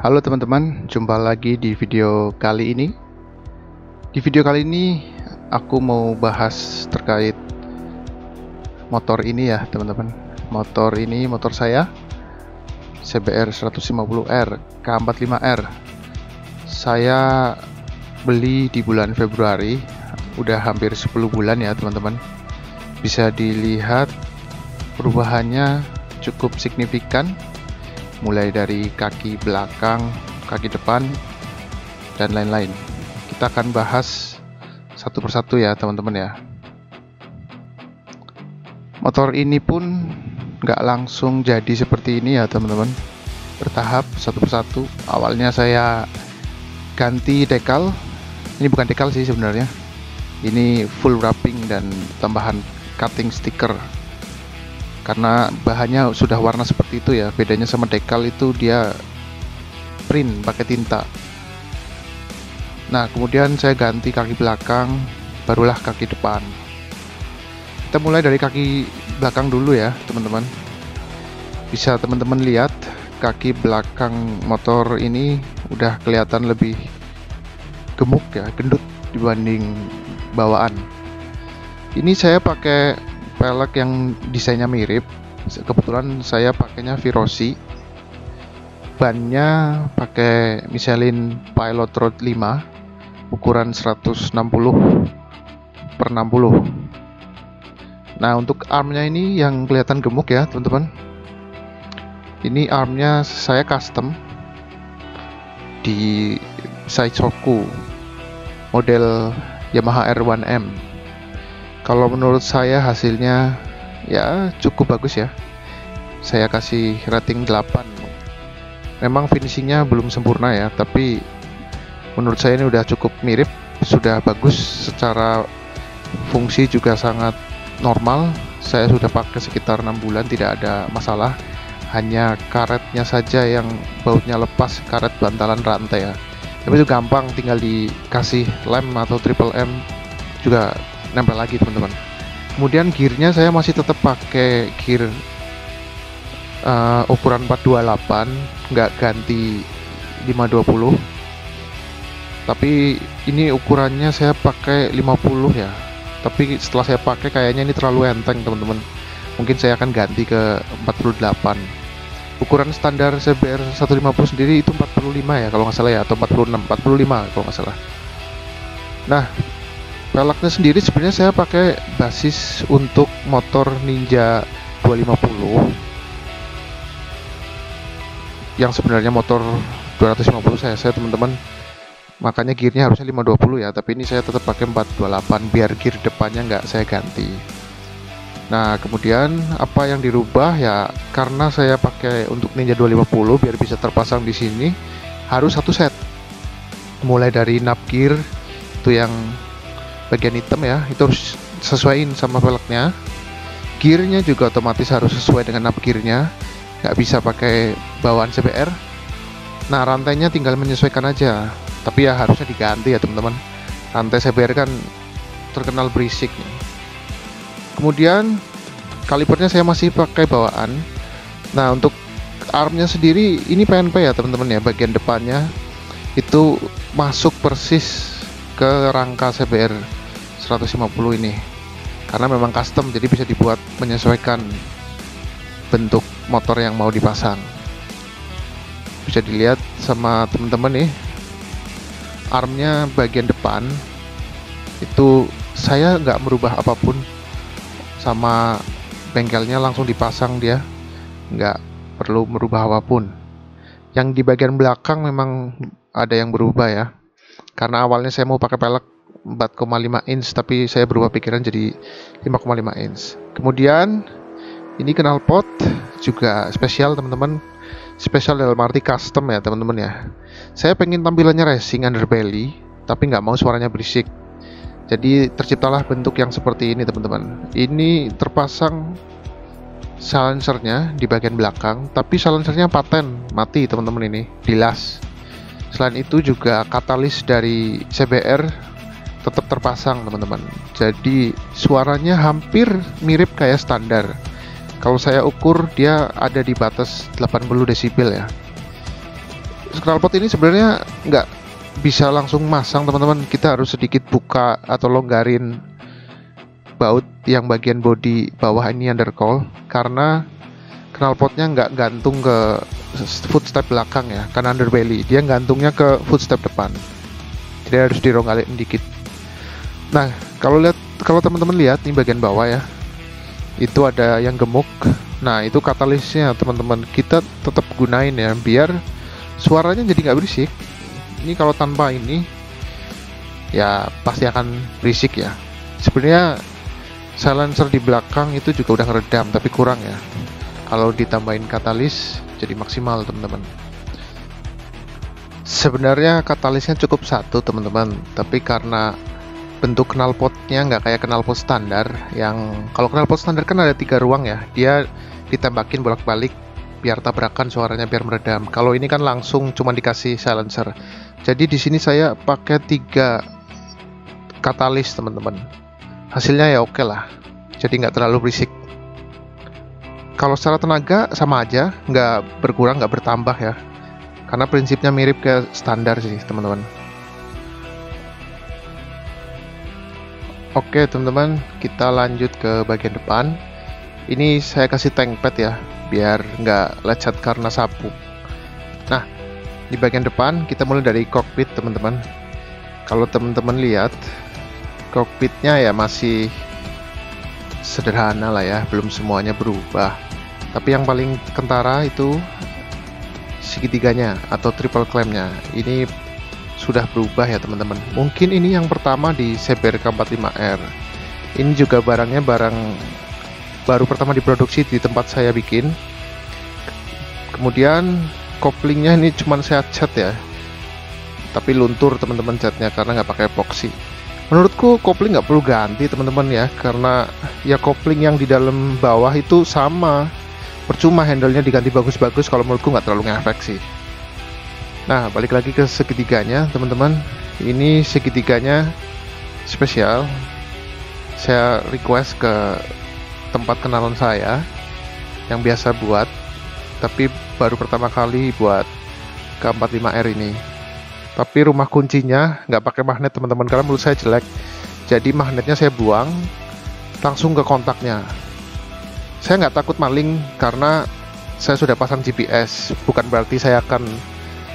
Halo teman-teman, jumpa lagi di video kali ini. Di video kali ini aku mau bahas terkait motor ini ya teman-teman. Motor ini motor saya CBR 150R K45R. Saya beli di bulan Februari, udah hampir 10 bulan ya teman-teman. Bisa dilihat perubahannya cukup signifikan, mulai dari kaki belakang, kaki depan, dan lain-lain. Kita akan bahas satu persatu ya teman-teman ya. Motor ini pun nggak langsung jadi seperti ini ya teman-teman, bertahap satu persatu. Awalnya saya ganti dekal, ini bukan dekal sih sebenarnya, ini full wrapping dan tambahan cutting stiker. Karena bahannya sudah warna seperti itu ya, bedanya sama dekal itu dia print pakai tinta. Nah kemudian saya ganti kaki belakang, barulah kaki depan. Kita mulai dari kaki belakang dulu ya teman-teman. Bisa teman-teman lihat kaki belakang motor ini udah kelihatan lebih gemuk ya, gendut dibanding bawaan. Ini saya pakai pelek yang desainnya mirip. Kebetulan saya pakainya Virosi. Bannya pakai Michelin Pilot Road 5 ukuran 160 per 60. Nah untuk armnya ini yang kelihatan gemuk ya teman-teman. Ini armnya saya custom di Saichoku model Yamaha R1M. Kalau menurut saya hasilnya ya cukup bagus ya. Saya kasih rating 8. Memang finishingnya belum sempurna ya, tapi menurut saya ini udah cukup mirip, sudah bagus. Secara fungsi juga sangat normal. Saya sudah pakai sekitar 6 bulan, tidak ada masalah. Hanya karetnya saja yang bautnya lepas, karet bantalan rantai ya. Tapi itu gampang, tinggal dikasih lem atau triple M juga nempel lagi teman-teman. Kemudian gearnya saya masih tetap pakai gear ukuran 428, nggak ganti 520. Tapi ini ukurannya saya pakai 50 ya. Tapi setelah saya pakai kayaknya ini terlalu enteng teman-teman. Mungkin saya akan ganti ke 48. Ukuran standar CBR 150 sendiri itu 45 ya kalau nggak salah ya, atau 46, 45 kalau nggak salah. Nah peleknya sendiri sebenarnya saya pakai basis untuk motor Ninja 250 yang sebenarnya motor 250 cc teman-teman, makanya gearnya harusnya 520 ya, tapi ini saya tetap pakai 428 biar gear depannya nggak saya ganti. Nah kemudian apa yang dirubah ya, karena saya pakai untuk Ninja 250 biar bisa terpasang di sini harus satu set, mulai dari knob gear itu yang bagian hitam ya, itu harus sesuaiin sama velgnya. Gearnya juga otomatis harus sesuai dengan knob gearnya, nggak bisa pakai bawaan CBR. Nah rantainya tinggal menyesuaikan aja, tapi ya harusnya diganti ya teman-teman. Rantai CBR kan terkenal berisik. Kemudian kalipernya saya masih pakai bawaan. Nah untuk armnya sendiri ini PNP ya teman-teman ya, bagian depannya itu masuk persis ke rangka CBR 150 ini, karena memang custom jadi bisa dibuat menyesuaikan bentuk motor yang mau dipasang. Bisa dilihat sama teman-teman nih, armnya bagian depan itu saya nggak merubah apapun, sama bengkelnya langsung dipasang, dia nggak perlu merubah apapun. Yang di bagian belakang memang ada yang berubah ya, karena awalnya saya mau pakai pelek 4,5 inch tapi saya berubah pikiran jadi 5,5 inch. Kemudian ini knalpot juga spesial teman-teman, spesial dalam arti custom ya teman-teman ya. Saya pengen tampilannya racing underbelly tapi nggak mau suaranya berisik, jadi terciptalah bentuk yang seperti ini teman-teman. Ini terpasang silencernya di bagian belakang, tapi silencernya paten mati teman-teman, ini dilas. Selain itu juga katalis dari CBR tetap terpasang teman-teman, jadi suaranya hampir mirip kayak standar. Kalau saya ukur dia ada di batas 80 desibel ya. knalpot ini sebenarnya nggak bisa langsung masang teman-teman, kita harus sedikit buka atau longgarin baut yang bagian bodi bawah ini undercowl, karena knalpotnya nggak gantung ke footstep belakang ya, kan underbelly, dia gantungnya ke footstep depan, jadi harus dironggalin dikit. Nah, kalau teman-teman lihat nih bagian bawah ya, itu ada yang gemuk. Nah, itu katalisnya teman-teman, kita tetap gunain ya biar suaranya jadi nggak berisik. Ini kalau tanpa ini ya pasti akan berisik ya. Sebenarnya silencer di belakang itu juga udah ngeredam, tapi kurang ya. Kalau ditambahin katalis jadi maksimal teman-teman. Sebenarnya katalisnya cukup satu teman-teman, tapi karena bentuk knalpotnya nggak kayak knalpot standar, yang kalau knalpot standar kan ada 3 ruang ya, dia ditembakin bolak-balik biar tabrakan suaranya biar meredam. Kalau ini kan langsung cuma dikasih silencer. Jadi di sini saya pakai 3 katalis teman-teman. Hasilnya ya oke lah. Jadi nggak terlalu berisik. Kalau secara tenaga sama aja, nggak berkurang nggak bertambah ya. Karena prinsipnya mirip ke standar sih teman-teman. Oke teman-teman, kita lanjut ke bagian depan. Ini saya kasih tank pad ya, biar nggak lecet karena sapu. Nah, di bagian depan kita mulai dari cockpit teman-teman. Kalau teman-teman lihat, cockpitnya ya masih sederhana lah ya, belum semuanya berubah. Tapi yang paling kentara itu segitiganya atau triple clampnya. Ini sudah berubah ya teman-teman. Mungkin ini yang pertama di CBRK 45R. Ini juga barangnya barang baru pertama diproduksi di tempat saya bikin. Kemudian koplingnya ini cuman saya cat ya, tapi luntur teman-teman catnya karena nggak pakai epoxy. Menurutku kopling nggak perlu ganti teman-teman ya, karena ya kopling yang di dalam bawah itu sama, percuma handle-nya diganti bagus-bagus, kalau menurutku nggak terlalu ngefek sih. Nah, balik lagi ke segitiganya teman-teman. Ini segitiganya spesial, saya request ke tempat kenalan saya yang biasa buat, tapi baru pertama kali buat K45R ini. Tapi rumah kuncinya nggak pakai magnet teman-teman, karena menurut saya jelek. Jadi magnetnya saya buang, langsung ke kontaknya. Saya nggak takut maling karena saya sudah pasang GPS. Bukan berarti saya akan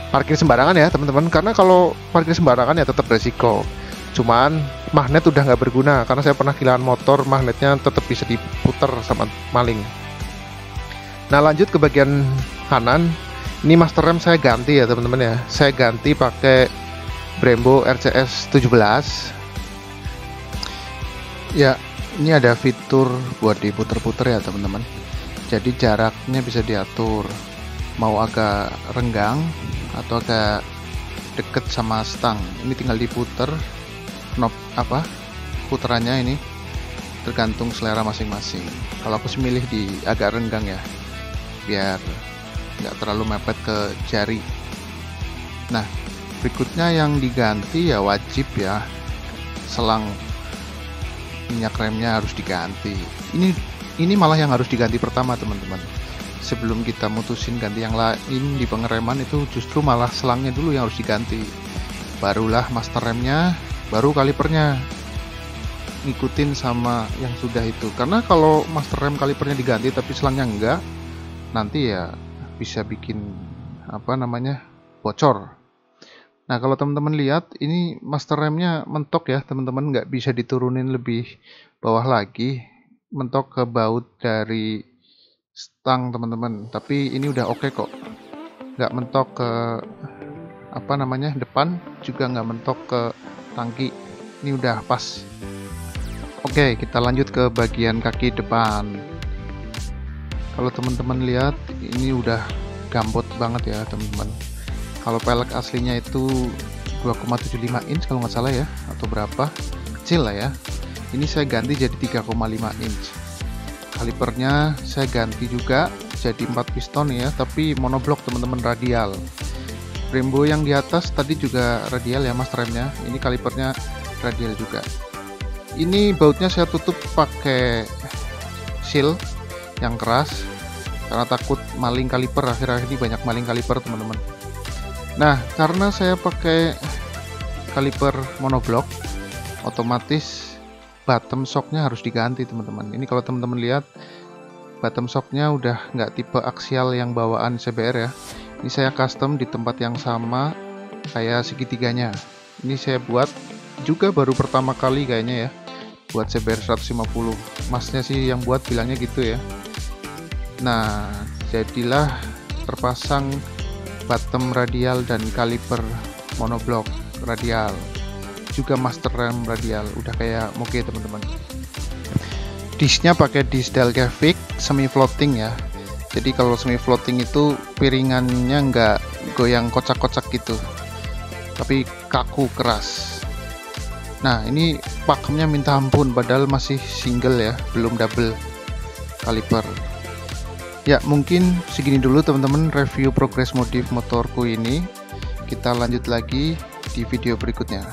parkir sembarangan ya teman-teman, karena kalau parkir sembarangan ya tetap resiko. Cuman magnet udah nggak berguna, karena saya pernah kehilangan motor, magnetnya tetap bisa diputer sama maling. Nah, lanjut ke bagian kanan. Ini master rem saya ganti ya teman-teman ya. Saya ganti pakai Brembo RCS 17. Ya, ini ada fitur buat diputer-puter ya teman-teman. Jadi jaraknya bisa diatur, mau agak renggang atau agak deket sama stang. Ini tinggal diputer, knob puterannya ini tergantung selera masing-masing. Kalau aku sih milih di agak renggang ya, biar nggak terlalu mepet ke jari. Nah, berikutnya yang diganti ya wajib ya, selang minyak remnya harus diganti. Ini malah yang harus diganti pertama teman-teman. Sebelum kita mutusin ganti yang lain di pengereman, itu justru malah selangnya dulu yang harus diganti. Barulah master remnya, baru kalipernya. Ngikutin sama yang sudah itu. Karena kalau master rem kalipernya diganti tapi selangnya enggak, nanti ya bisa bikin bocor. Nah, kalau teman-teman lihat, ini master remnya mentok ya teman-teman, nggak bisa diturunin lebih bawah lagi, mentok ke baut dari stang teman-teman. Tapi ini udah oke kok, nggak mentok ke depan, juga nggak mentok ke tangki. Ini udah pas. Oke, kita lanjut ke bagian kaki depan. Kalau teman-teman lihat, ini udah gambot banget ya teman-teman. Kalau pelek aslinya itu 2,75 inch kalau nggak salah ya, atau berapa, kecil lah ya. Ini saya ganti jadi 3,5 inch. Kalipernya saya ganti juga jadi 4 piston ya, tapi monoblok teman-teman, radial. Brembo yang di atas tadi juga radial ya mas remnya, ini kalipernya radial juga. Ini bautnya saya tutup pakai seal yang keras karena takut maling kaliper. Akhir-akhir ini banyak maling kaliper teman-teman. Nah, karena saya pakai kaliper monoblock, otomatis bottom shocknya harus diganti teman-teman. Ini kalau teman-teman lihat, bottom shocknya udah nggak tipe aksial yang bawaan CBR ya. Ini saya custom di tempat yang sama kayak segitiganya. Ini saya buat juga baru pertama kali kayaknya ya, buat CBR 150. Masnya sih yang buat bilangnya gitu ya. Nah, jadilah terpasang bottom radial dan kaliper monoblock radial, juga master rem radial, udah kayak moge teman-teman. Disknya pakai disk Delcavic semi floating ya. Jadi kalau semi floating itu piringannya nggak goyang kocak-kocak gitu, tapi kaku keras. Nah, ini pakemnya minta ampun, padahal masih single ya, belum double kaliper. Ya, mungkin segini dulu teman-teman review progres modif motorku ini. Kita lanjut lagi di video berikutnya.